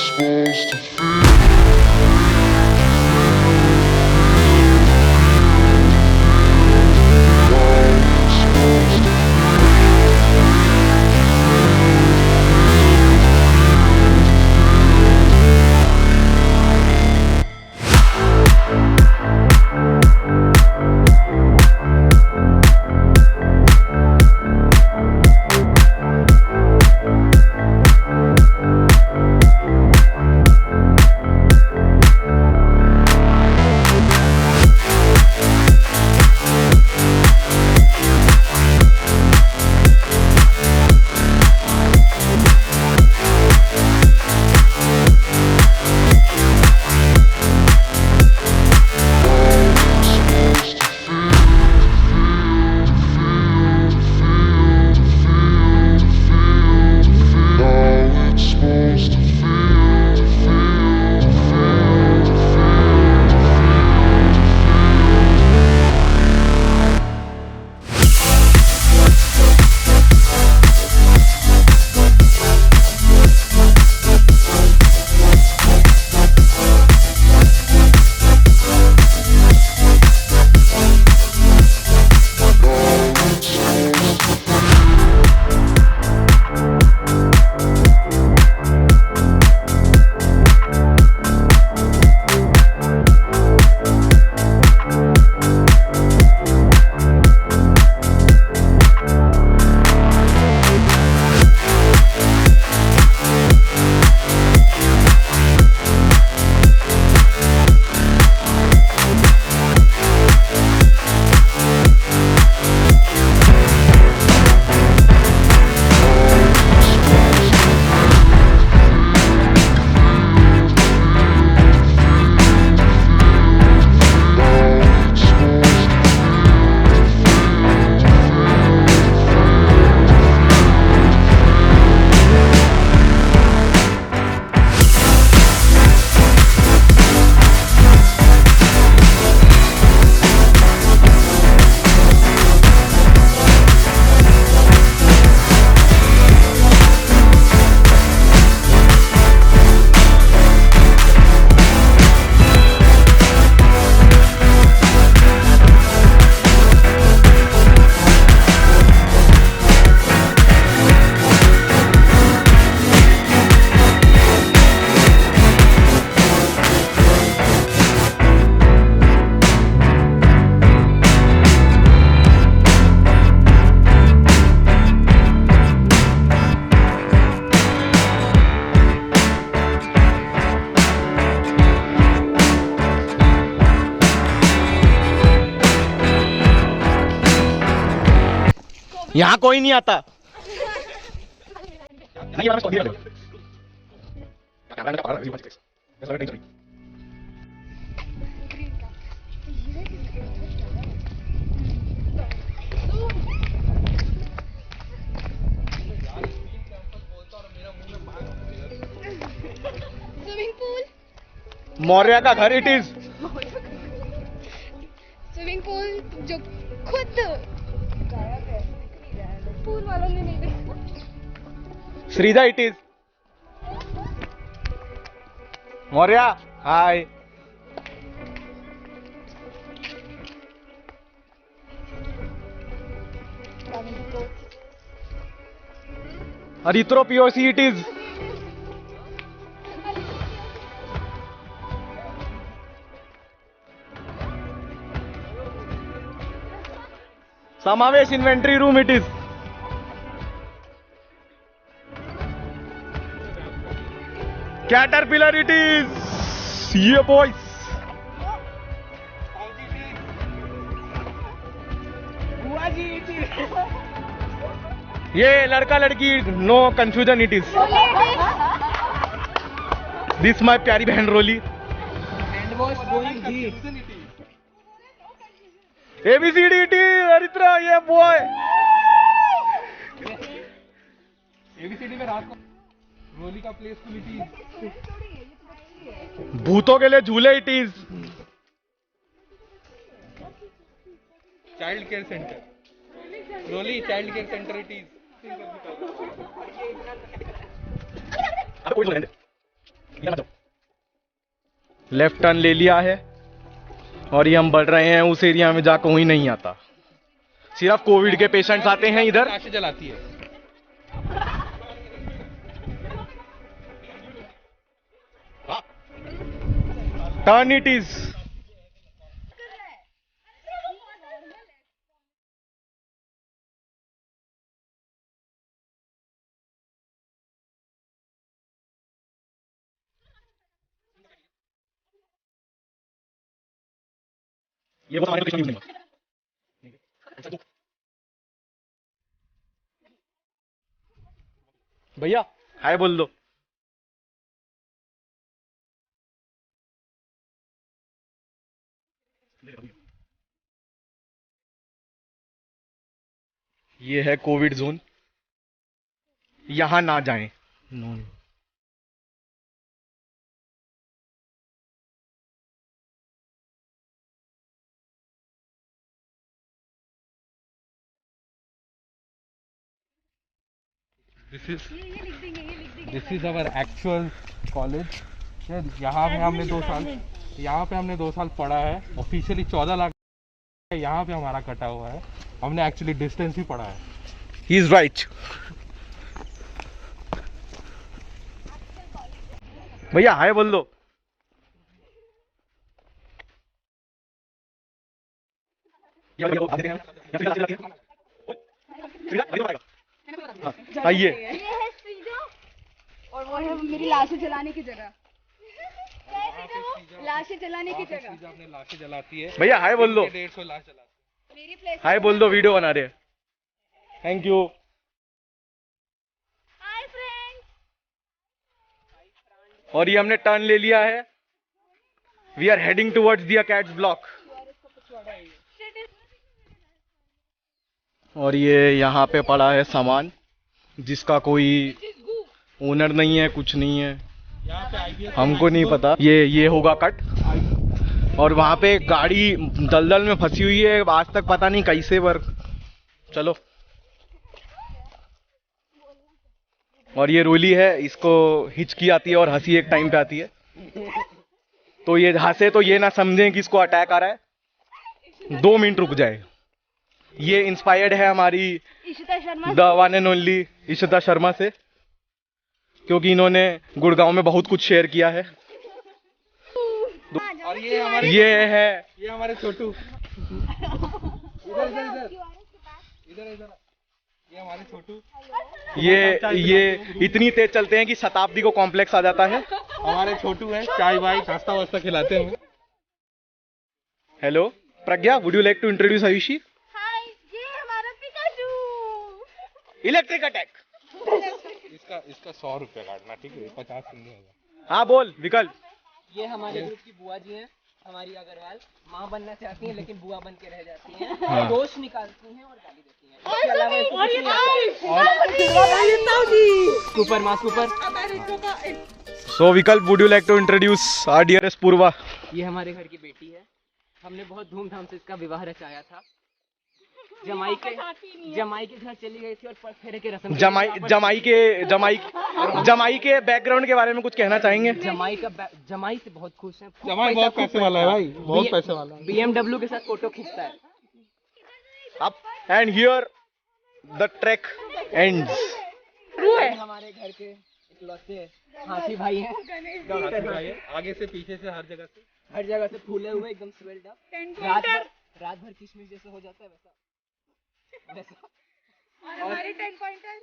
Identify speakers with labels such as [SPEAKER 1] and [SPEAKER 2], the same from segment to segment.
[SPEAKER 1] supposed to feel.
[SPEAKER 2] यहाँ कोई नहीं आता। नहीं वाला स्टोरी है। कैमरा का पावर अभी बच गई।
[SPEAKER 3] स्विमिंग पूल,
[SPEAKER 2] मौर्य का घर इट इज।
[SPEAKER 3] स्विमिंग पूल जो खुद पूल वालों ने नहीं देखा।
[SPEAKER 2] Sreeja it is. Maurya hi. Aritro POC it is. Samavesh inventory room it is. Caterpillar it is. ये बॉयज ये लड़का लड़की no confusion it is. This my प्यारी बहन Roli. ABCD it is. Aritra ये बॉय।
[SPEAKER 4] एबीसीडी में रात को रोली का प्ले स्कूल इट इज।
[SPEAKER 2] भूतों के लिए झूले it is.
[SPEAKER 4] Child care centre Roli child care centre it is.
[SPEAKER 2] Left turn ले लिया है और ये हम बढ़ रहे हैं उस एरिया में जहाँ कोई नहीं आता, सिर्फ कोविड के पेशेंट्स आते हैं इधर।
[SPEAKER 4] लाशें जलाती है।
[SPEAKER 2] Turn it is. ये वो हमारे लोकेशन यूज नहीं हुआ। भैया हाय बोल दो। ये है कोविड जोन, यहां ना जाएं। No
[SPEAKER 4] this is our actual college. यहाँ पे हमने 2 साल पढ़ा है। ऑफिशियली 14 लाख यहाँ पे हमारा कटा हुआ है। हमने एक्चुअली डिस्टेंस ही पढ़ा है।
[SPEAKER 2] He is right. भैया हाय बोल दो। आइए।
[SPEAKER 3] और वो है मेरी लाशें जलाने की जगह। लाशें जलाने की जगह
[SPEAKER 4] अपने लाशें जलाती है।
[SPEAKER 2] भैया हाय बोल दो।
[SPEAKER 4] 150 लाश जलाती
[SPEAKER 3] मेरी प्लेस।
[SPEAKER 2] हाय बोल दो, वीडियो बना रहे हैं। Thank you.
[SPEAKER 3] Hi friends.
[SPEAKER 2] और ये हमने टर्न ले लिया है। We are heading towards the cats block. और ये यहाँ पे पड़ा है सामान जिसका कोई ओनर नहीं है, कुछ नहीं है, हमको नहीं पता। ये होगा कट। और वहां पे गाड़ी दलदल में फंसी हुई है, आज तक पता नहीं कैसे पर। चलो। और ये रोली है, इसको हिचकी आती है और हंसी एक टाइम पे आती है। तो ये हंसे तो ये ना समझें कि इसको अटैक आ रहा है। 2 मिनट रुक जाए। ये इंस्पायर्ड है हमारी
[SPEAKER 3] Ishita Sharma
[SPEAKER 2] the one and only Ishita Sharma से, क्योंकि इन्होंने गुड़गांव में बहुत कुछ शेयर किया है।
[SPEAKER 4] और ये हमारे
[SPEAKER 2] ये
[SPEAKER 4] हमारे छोटू। इधर ये हमारे छोटू।
[SPEAKER 2] ये इतनी तेज चलते हैं कि शताब्दी को कॉम्प्लेक्स आ जाता है।
[SPEAKER 4] हमारे छोटू है, चाय वाय नाश्ता वास्ता खिलाते हैं।
[SPEAKER 2] Hello Pragya, would you like to introduce Ayushi?
[SPEAKER 3] Hi, ये हमारा पिकाचू।
[SPEAKER 2] Electric attack.
[SPEAKER 4] इसका 100 रुपया काटना, ठीक है? 50 नहीं होगा।
[SPEAKER 2] हाँ बोल विकल्प।
[SPEAKER 5] ये हमारे ग्रुप की बुआ जी हैं, हमारी अग्रवाल। माँ बनना चाहती हैं लेकिन बुआ बन के रह जाती हैं। दोष निकालती हैं और गाली देती हैं। इसके अलावा ऐसा कुछ नहीं आता। सुपर माँ super.
[SPEAKER 2] So Vikalp, would you like to introduce our dearest Purva?
[SPEAKER 5] ये हमारे घर की बेटी है। हमने बहुत धूमधाम से इसका विवाह रचाया था। जमाई के घर चली गई थी और पग फेरे के रस्म। जमाई के बैकग्राउंड के बारे में कुछ कहना चाहेंगे? जमाई से बहुत खुश हैं।
[SPEAKER 4] जमाई बहुत पैसे वाला है भाई, बहुत पैसे वाला है।
[SPEAKER 5] BMW के साथ फोटो खींचता है।
[SPEAKER 2] Up and here the track ends.
[SPEAKER 5] हमारे घर के इकलौते हाथी भाई हैं। डॉक्टर भाई हैं।
[SPEAKER 4] आगे से पीछे से हर जगह से
[SPEAKER 5] फूले हुए, एकदम स्वेल्ड अप। रात भर किशमिश जैसे हो जाता है वैसा।
[SPEAKER 3] और हमारे 10 पॉइंटर।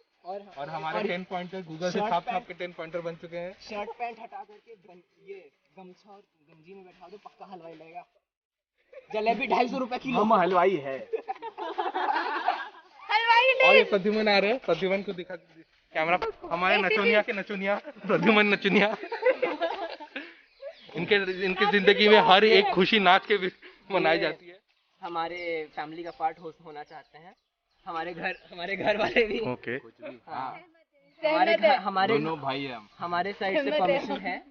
[SPEAKER 5] और
[SPEAKER 4] हमारे 10 पॉइंटर गूगल से छाप के 10 पॉइंटर बन चुके हैं।
[SPEAKER 5] शर्ट पैंट हटा करके ये गमछा और गंजी में बैठा दो, पक्का हलवाई लगेगा। जलेबी 250 रुपए किलो।
[SPEAKER 2] हम हलवाई है।
[SPEAKER 4] और ये प्रद्युमन आ रहे हैं, प्रद्युमन को दिखा कैमरा। हमारे नचोनिया के नचोनिया प्रद्युमन नचोनिया। इनके जिंदगी में हर एक खुशी नाच के मनाई जाती है।
[SPEAKER 5] हमारे फैमिली का पार्ट होना चाहते हैं। हमारे घर वाले भी।
[SPEAKER 2] ओके।
[SPEAKER 5] हमारे
[SPEAKER 4] दोनों भाई हैं हम।
[SPEAKER 5] हमारे साइड से परमिशन है।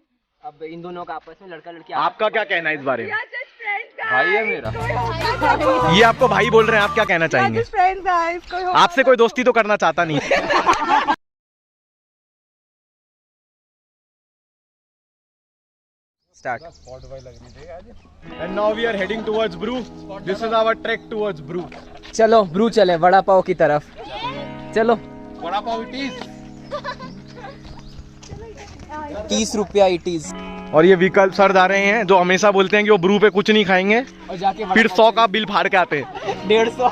[SPEAKER 5] अब इन दोनों का आपस में लड़का लड़की।
[SPEAKER 2] आपका क्या कहना है इस बारे में?
[SPEAKER 4] भाई है मेरा।
[SPEAKER 2] ये आपको भाई बोल रहे हैं, आप क्या कहना चाहेंगे? आपसे कोई दोस्ती तो करना चाहता नहीं।
[SPEAKER 5] Start.
[SPEAKER 2] And now we are heading towards Bru. This is our trek towards Bru.
[SPEAKER 5] चलो ब्रू चले वड़ा पाव की तरफ, चलो।
[SPEAKER 4] बड़ा पाव इट इज
[SPEAKER 5] 30 रुपया इट इज।
[SPEAKER 2] और ये विकल्प सर आ रहे हैं जो हमेशा बोलते हैं कि वो ब्रू पे कुछ नहीं खाएंगे,
[SPEAKER 5] और जाके
[SPEAKER 2] फिर 100 का बिल फाड़ के आते हैं।
[SPEAKER 5] 150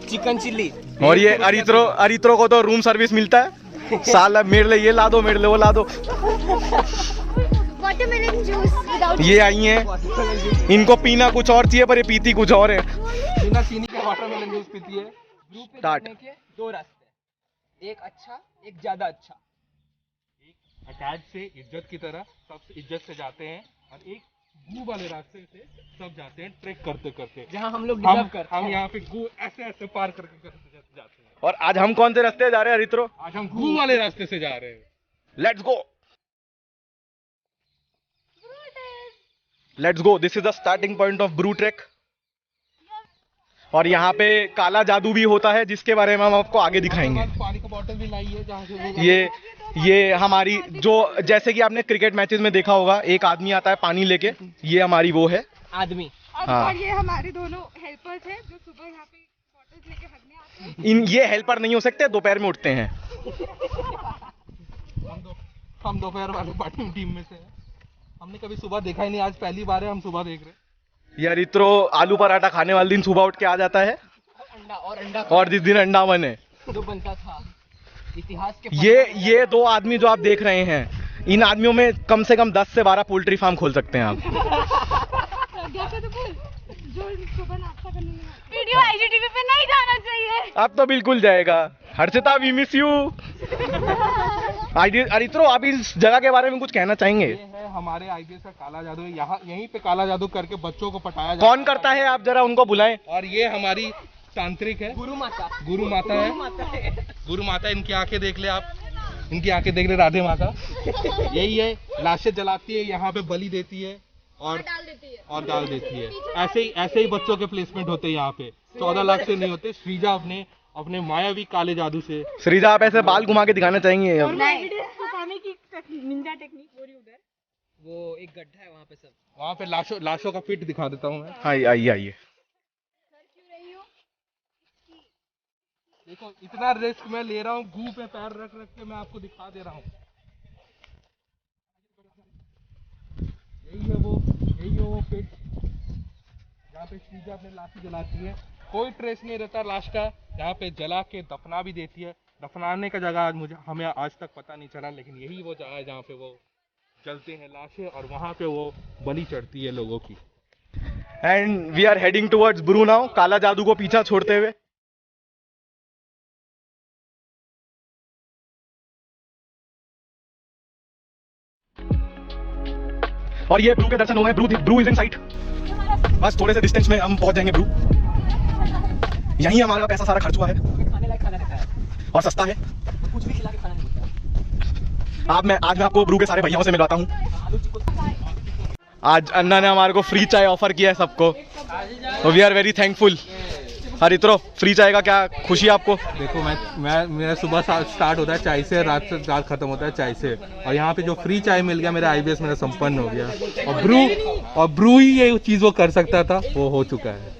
[SPEAKER 5] चिकन चिल्ली।
[SPEAKER 2] और ये अरित्रो को तो रूम सर्विस मिलता है। साला मेरे लिए ये ला दो, मेरे लिए वो ला दो।
[SPEAKER 3] वाटरमेलन जूस विदाउट
[SPEAKER 2] ये आई हैं, इनको पीना कुछ और चाहिए पर ये पीती कुछ और है।
[SPEAKER 4] बिना चीनी के वाटरमेलन जूस पीती है।
[SPEAKER 5] ब्रू पे
[SPEAKER 2] स्टार्ट।
[SPEAKER 5] जाने के दो रास्ते, एक अच्छा एक ज्यादा अच्छा।
[SPEAKER 4] अटैच से इज्जत की तरह सब इज्जत से जाते हैं, और एक गू वाले रास्ते से सब जाते हैं ट्रेक करते करते,
[SPEAKER 5] जहाँ हम लोग डिजर्व करते
[SPEAKER 4] हम
[SPEAKER 5] हैं।
[SPEAKER 4] यहाँ पे गू ऐसे ऐसे पार करके करते जाते हैं।
[SPEAKER 2] और आज हम कौन से रास्ते जा रहे हैं अरित्रो?
[SPEAKER 4] आज हम गू वाले रास्ते से जा रहे हैं।
[SPEAKER 2] Let's go, let's go. This is the starting point of Brew trek. और यहाँ पे काला जादू भी होता है जिसके बारे में हम आपको आगे दिखाएंगे।
[SPEAKER 4] पानी का बोतल भी लाई है जहाँ से
[SPEAKER 2] ये हमारी जो, जैसे कि आपने क्रिकेट मैचेस में देखा होगा, एक आदमी आता है पानी लेके, ये हमारी वो है
[SPEAKER 5] आदमी।
[SPEAKER 2] हाँ।
[SPEAKER 3] और ये हमारे दोनों हेल्पर्स हैं जो सुबह यहाँ पे बॉटल्स लेके भगने आते हैं।
[SPEAKER 2] ये हेल्पर नहीं हो सकते, दोपहर में उठते हैं।
[SPEAKER 4] हम दोपहर वाले पार्टी टीम में से हैं। हमने कभी सुबह देखा ही नहीं, आज पहली बार है हम सुबह देख रहे हैं।
[SPEAKER 2] ये अरित्रो आलू पराठा खाने वाले दिन सुबह उठ के आ जाता है,
[SPEAKER 5] अंडा
[SPEAKER 2] और जिस दिन अंडा बने।
[SPEAKER 5] जो बनता था इतिहास के
[SPEAKER 2] ये दो आदमी जो आप देख रहे हैं, इन आदमियों में कम से कम 10 से 12 पोल्ट्री फार्म खोल सकते हैं आप।
[SPEAKER 3] देखो तो बोल, जो सुबह नाश्ता करने में वीडियो IGTV पे नहीं जाना चाहिए।
[SPEAKER 2] अब तो बिल्कुल जाएगा। Harshita we miss you. Aritro, आप इस जगह के बारे में कुछ कहना चाहेंगे?
[SPEAKER 4] ये है हमारे आईपीएस का काला जादू। यहाँ यहीं पे काला जादू करके बच्चों को पटाया जाता
[SPEAKER 2] कौन करता है? आप जरा उनको बुलाएं।
[SPEAKER 4] और ये हमारी तांत्रिक है,
[SPEAKER 5] गुरु माता।
[SPEAKER 4] गुरु माता है। गुरु माता, इनकी आंखें देख ले आप, इनकी आंखें देख ले राधे माता। यही है, लाशें जलाती है, यहाँ पे बलि देती है और डाल देती है। ऐसे ही बच्चों के प्लेसमेंट होते हैं यहाँ पे। 14 लाख से नहीं होते। श्रीजा अपने मायावी काले जादू से।
[SPEAKER 2] श्रीजा, आप ऐसे बाल घुमा के दिखाना चाहेंगे?
[SPEAKER 3] छुपाने की निंजा टेक्निक पूरी उधर।
[SPEAKER 5] वो एक गड्ढा है वहाँ पे, सब
[SPEAKER 4] वहाँ पे लाशों का पिट दिखा देता हूँ मैं।
[SPEAKER 2] आइए आइए।
[SPEAKER 4] देखो इतना रिस्क मैं ले रहा हूँ, गू पे पैर रख के मैं आपको दिखा दे रहा हूँ। यही है वो पिट जहाँ पे श्रीजा अपने लाठी जलाती है। कोई ट्रेस नहीं रहता लाश का। यहाँ पे जला के दफना भी देती है। दफनाने का जगह हमें आज तक पता नहीं चला, लेकिन यही वो जगह है जहाँ पे वो जलते हैं लाशें, और वहाँ पे वो बलि चढ़ती है लोगों की।
[SPEAKER 2] And we are heading towards Brew now, काला जादू को पीछा छोड़ते हुए। और ये ब्रू के दर्शन हो गए। Brew is in sight. बस थोड़े से डिस्टेंस में हम पहुंच जाएंगे ब्रू। यहीं हमारा पैसा सारा खर्च हुआ है,
[SPEAKER 5] खाने लायक खाना रहता है
[SPEAKER 2] और सस्ता है।
[SPEAKER 5] कुछ भी खिला के खाना नहीं होता।
[SPEAKER 2] आज मैं आपको ब्रू के सारे भैयाओं से मिलवाता हूँ।
[SPEAKER 5] आलू चिकन
[SPEAKER 2] आज अन्ना ने हमारे को फ्री चाय ऑफर किया है सबको, तो we are very thankful. Aritro, free चाय का क्या खुशी है आपको?
[SPEAKER 4] देखो मेरा सुबह स्टार्ट होता है चाय से, रात खत्म होता है चाय से, और यहाँ पे जो फ्री चाय मिल गया, मेरा आईबीएस मेरा संपन्न हो गया। और ब्रू ही ये चीज़ वो कर सकता था, वो हो चुका है।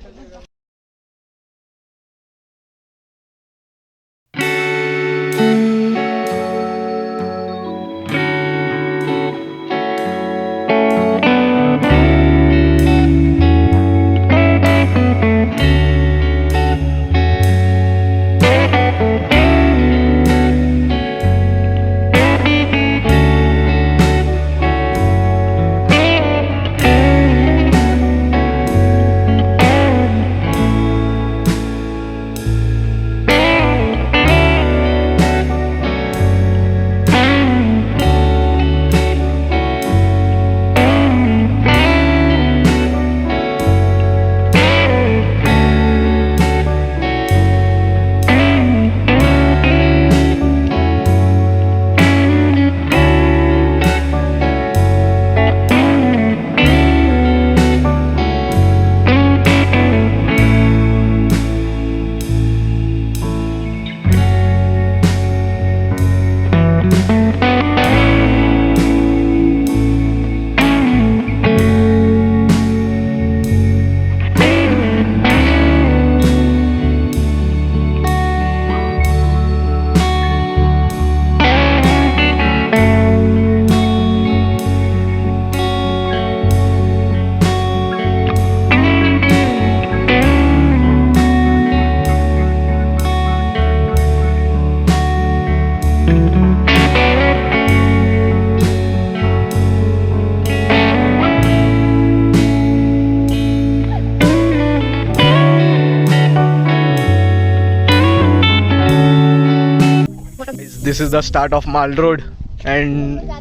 [SPEAKER 2] this is the start of Mall Road, and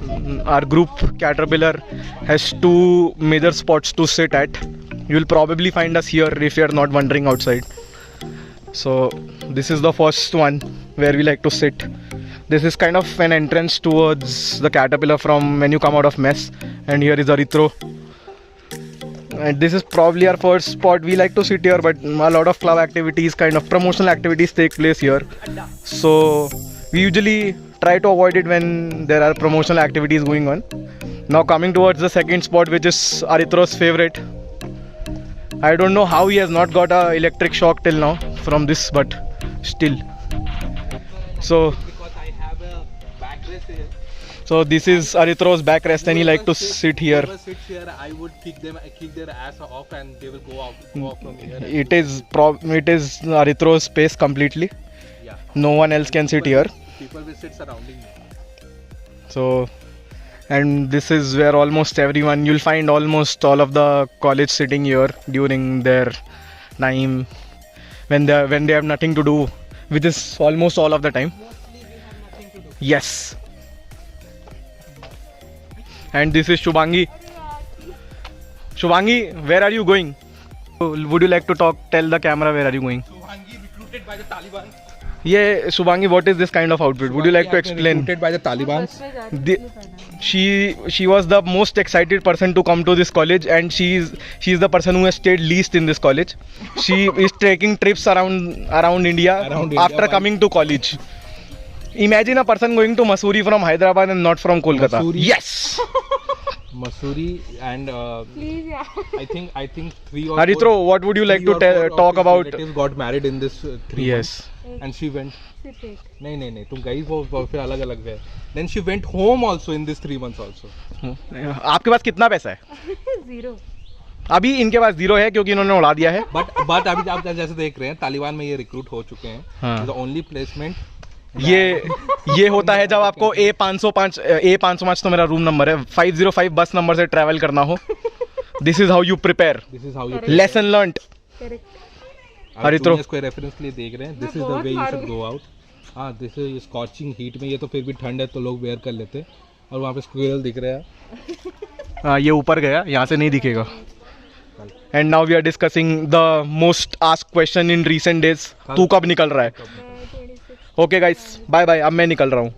[SPEAKER 2] our group Caterpillar has two major spots to sit at. You will probably find us here if you are not wandering outside. So this is the first one where we like to sit. This is kind of an entrance towards the Caterpillar from when you come out of mess, and here is Arithro. And this is probably our first spot. We like to sit here, but a lot of club activities, kind of promotional activities take place here. So we usually try to avoid it when there are promotional activities going on. Now coming towards the second spot, which is Arithro's favorite. I don't know how he has not got a electric shock till now from this, but still. So
[SPEAKER 4] Because I have a backrest here.
[SPEAKER 2] so this is Arithro's backrest, and he like to sit here.
[SPEAKER 4] Whoever sits here, I would kick their ass off, and they will go off from here.
[SPEAKER 2] It is Arithro's space completely.
[SPEAKER 4] Yeah.
[SPEAKER 2] No one else can sit here.
[SPEAKER 4] People will sit surrounding me.
[SPEAKER 2] So, and this is where almost everyone, you'll find almost all of the college sitting here during their time when they have nothing to do, which is almost all of the time. Yes. And this is Shubhangi. Shubhangi, where are you going? Would you like to tell the camera where are you going?
[SPEAKER 4] Shubhangi recruited by the Taliban.
[SPEAKER 2] Yeah, Shubhangi, what is this kind of outfit? Would you like to explain?
[SPEAKER 4] Recruited by the Taliban.
[SPEAKER 2] She was the most excited person to come to this college, and she is the person who has stayed least in this college. She is taking trips around India after coming to college. Imagine a person going to Mussoorie from Hyderabad and not from Kolkata.
[SPEAKER 4] Mussoorie.
[SPEAKER 2] Yes.
[SPEAKER 4] Mussoorie and
[SPEAKER 3] Please, yeah.
[SPEAKER 4] I think 3 or
[SPEAKER 2] Arithro,
[SPEAKER 4] 4
[SPEAKER 2] what would you like to
[SPEAKER 4] three or four of
[SPEAKER 2] talk
[SPEAKER 4] his
[SPEAKER 2] about?
[SPEAKER 4] relatives got married in this 3
[SPEAKER 2] Yes.
[SPEAKER 4] months, and she went.
[SPEAKER 3] Sit it.
[SPEAKER 4] नहीं तुम गई वो फिर अलग अलग गए. Then she went home also in this 3 months also.
[SPEAKER 2] आपके पास कितना पैसा है?
[SPEAKER 3] Zero.
[SPEAKER 2] अभी इनके पास 0 है क्योंकि इन्होंने उड़ा दिया है.
[SPEAKER 4] But अभी आप जैसे देख रहे हैं तालिबान में ये रिक्रूट हो चुके हैं.
[SPEAKER 2] हाँ.
[SPEAKER 4] The only placement
[SPEAKER 2] ये होता है जब आपको A505 तो मेरा रूम नंबर है 505 बस नंबर से ट्रैवल करना हो. This is how you prepare.
[SPEAKER 4] this is how you
[SPEAKER 2] lesson learned.
[SPEAKER 3] Correct.
[SPEAKER 2] हरित्रो.
[SPEAKER 4] इसको रेफरेंस के लिए देख रहे हैं. This is the way you should go out. हाँ, this is स्कॉचिंग हीट में. ये तो फिर भी ठंड है तो लोग वेयर कर लेते हैं. और वहाँ पे स्क्विरल दिख रहा है.
[SPEAKER 2] ये ऊपर गया, यहाँ से नहीं दिखेगा. And now we are discussing the most asked question in recent days. तू कब निकल रहा है?
[SPEAKER 3] 26.
[SPEAKER 2] Okay guys, bye bye. अब मैं निकल रहा हूँ.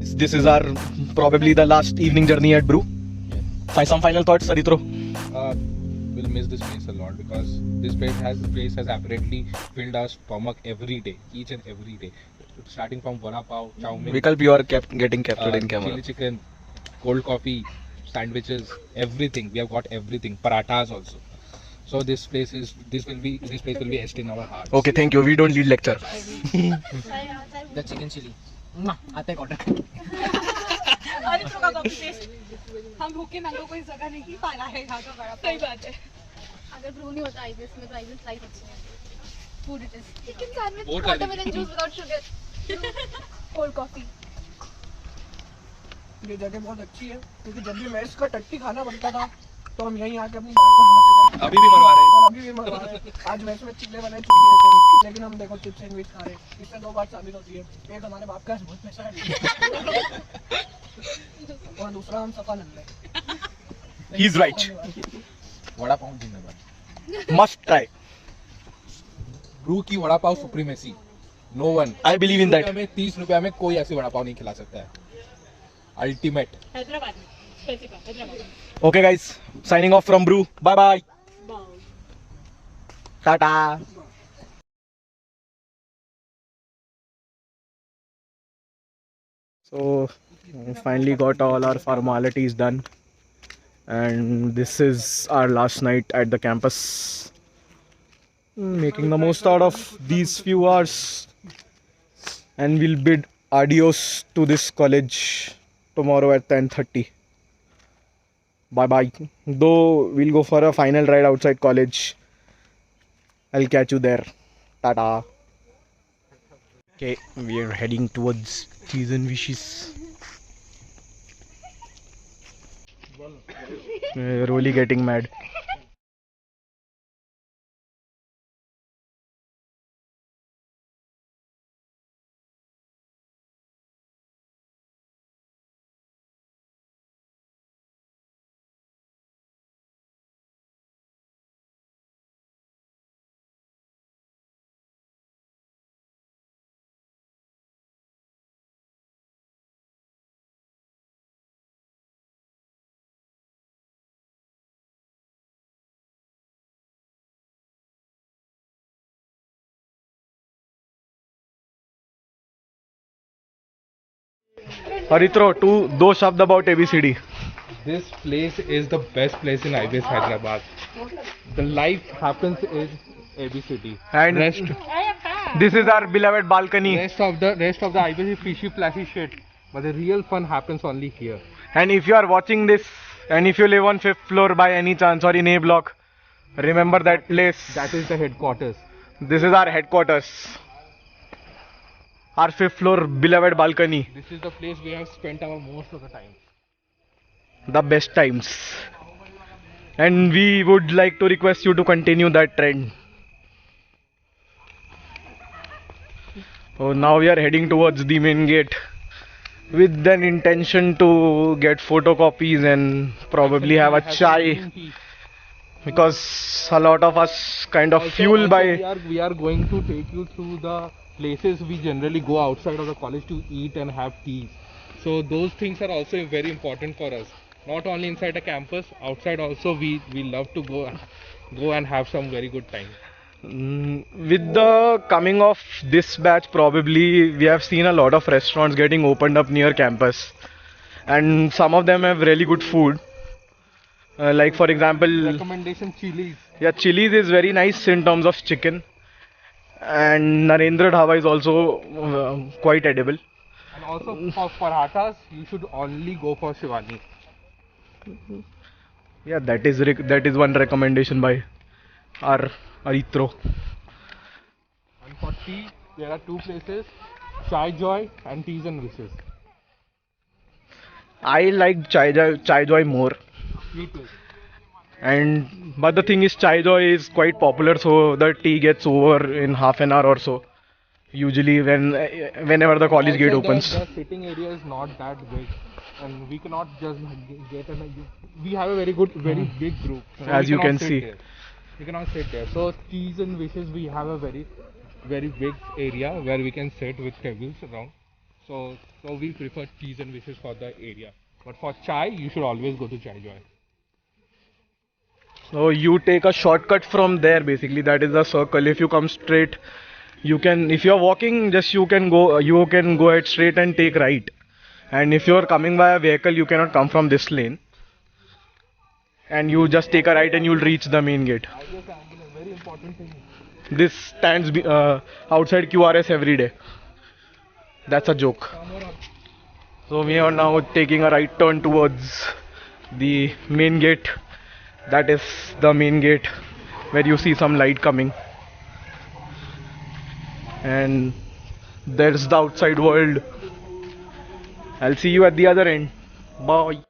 [SPEAKER 2] This is our probably the last evening journey at Brew. Some final thoughts, Arithro?
[SPEAKER 4] We'll miss this place a lot because this place has apparently filled our stomach every day, each and every day. Starting from vada pav, chow mein,
[SPEAKER 2] Vikalp, you are getting captured in camera.
[SPEAKER 4] chili chicken, cold coffee, sandwiches, everything. We have got everything. Parathas also. So this place will be etched in our hearts.
[SPEAKER 2] Okay, thank you. We don't need lecture.
[SPEAKER 5] The chicken chili. आते हैं order
[SPEAKER 3] अरे थोड़ा coffee test हम भूखे mango कोई जगह नहीं पाना है यहाँ का बड़ा सही बात है अगर ब्रू नहीं होता आईबीएस में तो आईबीएस लाइफ अच्छी है food it is chicken sandwich watermelon juice without sugar cold coffee
[SPEAKER 5] ये जगह बहुत अच्छी है क्योंकि जब भी मेस का टट्टी खाना बनता था तो हम यहीं आके अपनी जान बनाते थे
[SPEAKER 4] अभी भी मरवा रहे हैं।
[SPEAKER 5] और अभी भी मरवा रहे हैं आज मेस में चिल्ले बने चुके थे लेकिन हम देखो चिप्स सैंडविच खा रहे हैं इससे दो बात साबित होती है एक हमारे बाप का बहुत पैसा है और दूसरा हम सफा नल्ले
[SPEAKER 2] He's right.
[SPEAKER 4] वड़ा पाव जिंदाबाद।
[SPEAKER 2] Must try.
[SPEAKER 4] ब्रू की vada pav supremacy. No one.
[SPEAKER 2] I believe in that.
[SPEAKER 4] हमें 30 रुपए में कोई ऐसी वड़ा पाव नहीं खिला सकता है। अल्टीमेट।
[SPEAKER 3] हैदराबाद में specific Hyderabad
[SPEAKER 2] Okay, guys. Signing off from Brew. Bye bye. Tata. So, we finally got all our formalities done, and this is our last night at the campus. Making the most out of these few hours, and we'll bid adios to this college tomorrow at 10:30. Bye bye. Though we'll go for a final ride outside college. I'll catch you there. Tata. Okay, we are heading towards Cheese and Wishes. We're really getting mad. Arithro, दो शब्द about ABCD.
[SPEAKER 4] This place is the best place in IBS Hyderabad. The life happens in ABCD.
[SPEAKER 2] And this is our beloved balcony.
[SPEAKER 4] Rest of the IBS is fishy flashy shit. But the real fun happens only here.
[SPEAKER 2] And if you are watching this, and if you live on 5th floor by any chance or in A block, remember that place.
[SPEAKER 4] That is the headquarters.
[SPEAKER 2] This is our headquarters. Our 5th floor beloved balcony.
[SPEAKER 4] This is the place we have spent our most of the time.
[SPEAKER 2] The best times. And we would like to request you to continue that trend. So now we are heading towards the main gate with an intention to get photocopies and probably have a chai, because a lot of us kind of fueled by
[SPEAKER 4] we are going to take you through the places we generally go outside of the college to eat and have tea. So those things are also very important for us. Not only inside the campus, outside also we love to go and have some very good time.
[SPEAKER 2] With the coming of this batch, probably we have seen a lot of restaurants getting opened up near campus, and some of them have really good food. Like for example,
[SPEAKER 4] Recommendation Chili's.
[SPEAKER 2] yeah, Chili's is very nice in terms of chicken, and Narendra Dhaba is also quite edible.
[SPEAKER 4] And also for parathas, you should only go for Shivani.
[SPEAKER 2] Yeah, that is one recommendation by our Arithro.
[SPEAKER 4] And for tea, there are two places, Chai Joy and Teas and Wishes.
[SPEAKER 2] I like Chai Joy more.
[SPEAKER 4] Me too.
[SPEAKER 2] But the thing is, Chai Joy is quite popular, so the tea gets over in half an hour or so. Usually, whenever the college gate
[SPEAKER 4] Also,
[SPEAKER 2] opens.
[SPEAKER 4] the sitting area is not that big, and we cannot just get we have a very big group. So
[SPEAKER 2] As
[SPEAKER 4] we
[SPEAKER 2] you
[SPEAKER 4] cannot
[SPEAKER 2] can
[SPEAKER 4] sit
[SPEAKER 2] see.
[SPEAKER 4] there. We cannot sit there. So Teas and Wishes, we have a very big area where we can sit with tables around. So we prefer teas and wishes for the area. But for chai, you should always go to Chai Joy.
[SPEAKER 2] So you take a shortcut from there basically, that is the circle. If you come straight, you can, if you're walking, you can go ahead straight and take right. And if you're coming by a vehicle, you cannot come from this lane. And you just take a right and you'll reach the main gate.
[SPEAKER 4] Very important thing.
[SPEAKER 2] This stands outside QRS every day. That's a joke. So we are now taking a right turn towards the main gate. That is the main gate where you see some light coming. And there's the outside world. I'll see you at the other end. Bye.